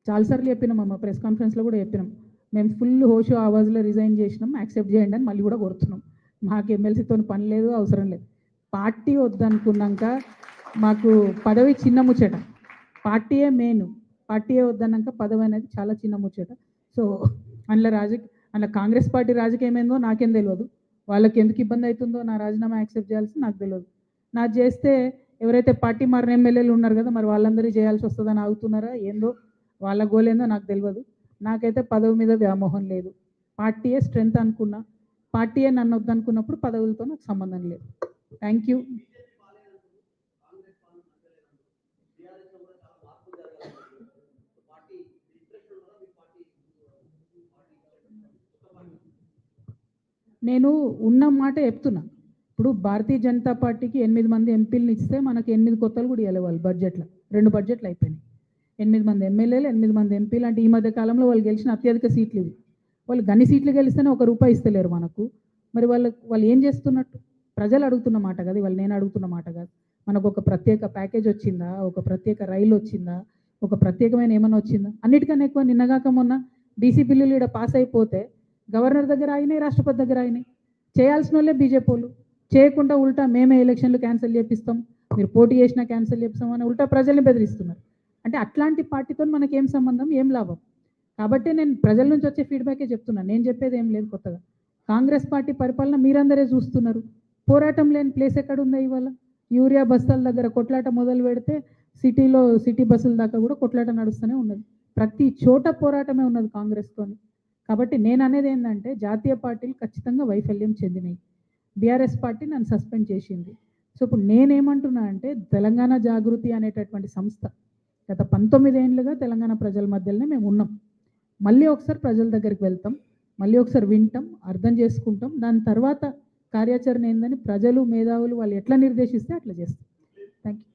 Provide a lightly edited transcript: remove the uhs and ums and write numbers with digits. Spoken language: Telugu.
చాలాసార్లు చెప్పినాం అమ్మ, ప్రెస్ కాన్ఫరెన్స్లో కూడా చెప్పినాం. మేము ఫుల్ హోషో ఆవాజ్లో రిజైన్ చేసినాం, యాక్సెప్ట్ చేయండి అని మళ్ళీ కూడా కోరుతున్నాం. మాకు ఎమ్మెల్సీతో పని లేదు, అవసరం లేదు. పార్టీ వద్దనుకున్నాక మాకు పదవి చిన్న ముచ్చట, పార్టీయే మెయిన్. పార్టీయే వద్దన్నాక పదవి అనేది చాలా చిన్న ముచ్చట. సో అందులో కాంగ్రెస్ పార్టీ రాజకీయం ఏందో నాకేం తెలియదు, వాళ్ళకి ఎందుకు ఇబ్బంది అవుతుందో నా రాజీనామా యాక్సెప్ట్ చేయాల్సి నాకు తెలియదు. నాకు చేస్తే ఎవరైతే పార్టీ మారిన ఎమ్మెల్యేలు ఉన్నారు కదా, మరి వాళ్ళందరూ చేయాల్సి వస్తుందని ఆగుతున్నారా ఏందో, వాళ్ళ గోల్ ఏందో నాకు తెలియదు. నాకైతే పదవి మీద వ్యామోహం లేదు. పార్టీయే స్ట్రెంగ్త్ అనుకున్నా, పార్టీయే నన్ను వద్దనుకున్నప్పుడు పదవులతో నాకు సంబంధం లేదు. Thank you. నేను ఉన్న మాట చెప్తున్నా. ఇప్పుడు భారతీయ జనతా పార్టీకి 8 మంది ఎంపీలను ఇస్తే మనకి 8 కొత్తలు కూడా ఇవ్వాలి వాళ్ళు బడ్జెట్లో. 2 బడ్జెట్లు అయిపోయినాయి. 8 మంది ఎమ్మెల్యేలు, 8 మంది ఎంపీలు అంటే ఈ మధ్య కాలంలో వాళ్ళు గెలిచిన అత్యధిక సీట్లు ఇవి. వాళ్ళు గన్ని సీట్లు గెలిస్తేనే ₹1 ఇస్తలేరు మనకు. మరి వాళ్ళు ఏం చేస్తున్నట్టు? ప్రజలు అడుగుతున్న మాట కాదు, వాళ్ళు నేను అడుగుతున్న మాట కాదు. మనకు ఒక ప్రత్యేక ప్యాకేజ్ వచ్చిందా, ఒక ప్రత్యేక రైలు వచ్చిందా, ఒక ప్రత్యేకమైన ఏమైనా వచ్చిందా? అన్నిటికన్నా ఎక్కువ నిన్నగాక మొన్న బీసీ బిల్లులు ఇక్కడ పాస్ అయిపోతే గవర్నర్ దగ్గర అయినాయి, రాష్ట్రపతి దగ్గర అయినాయి. చేయాల్సిన వాళ్ళే బీజేపీ వాళ్ళు, చేయకుండా ఉల్టా మేమే ఎలక్షన్లు క్యాన్సిల్ చేపిస్తాం, మీరు పోటీ చేసినా క్యాన్సిల్ చేపిస్తాం అని ఉల్టా ప్రజల్ని బెదిరిస్తున్నారు. అంటే అట్లాంటి పార్టీతో మనకి ఏం సంబంధం, ఏం లాభం? కాబట్టి నేను ప్రజల నుంచి వచ్చే ఫీడ్బ్యాకే చెప్తున్నాను, నేను చెప్పేది ఏం లేదు కొత్తగా. కాంగ్రెస్ పార్టీ పరిపాలన మీరందరే చూస్తున్నారు. పోరాటం లేని ప్లేస్ ఎక్కడుందా ఇవాళ? యూరియా బస్తాల దగ్గర కొట్లాట మొదలు పెడితే సిటీ బస్సుల దాకా కూడా కొట్లాట నడుస్తూనే ఉన్నది. ప్రతి చోట పోరాటమే ఉన్నది కాంగ్రెస్తోని. కాబట్టి నేను అనేది ఏంటంటే జాతీయ పార్టీలు ఖచ్చితంగా వైఫల్యం చెందినాయి. బీఆర్ఎస్ పార్టీ నన్ను సస్పెండ్ చేసింది. సో ఇప్పుడు నేనేమంటున్నా అంటే తెలంగాణ జాగృతి అనేటటువంటి సంస్థ గత 19 ఏళ్ళుగా తెలంగాణ ప్రజల మధ్యలోనే మేము ఉన్నాం. మళ్ళీ ఒకసారి ప్రజల దగ్గరికి వెళ్తాం, మళ్ళీ ఒకసారి వింటాం, అర్థం చేసుకుంటాం. దాని తర్వాత కార్యాచరణ ఏందని ప్రజలు మేధావులు వాళ్ళు ఎట్లా నిర్దేశిస్తే అట్లా చేస్తాం. Thank you.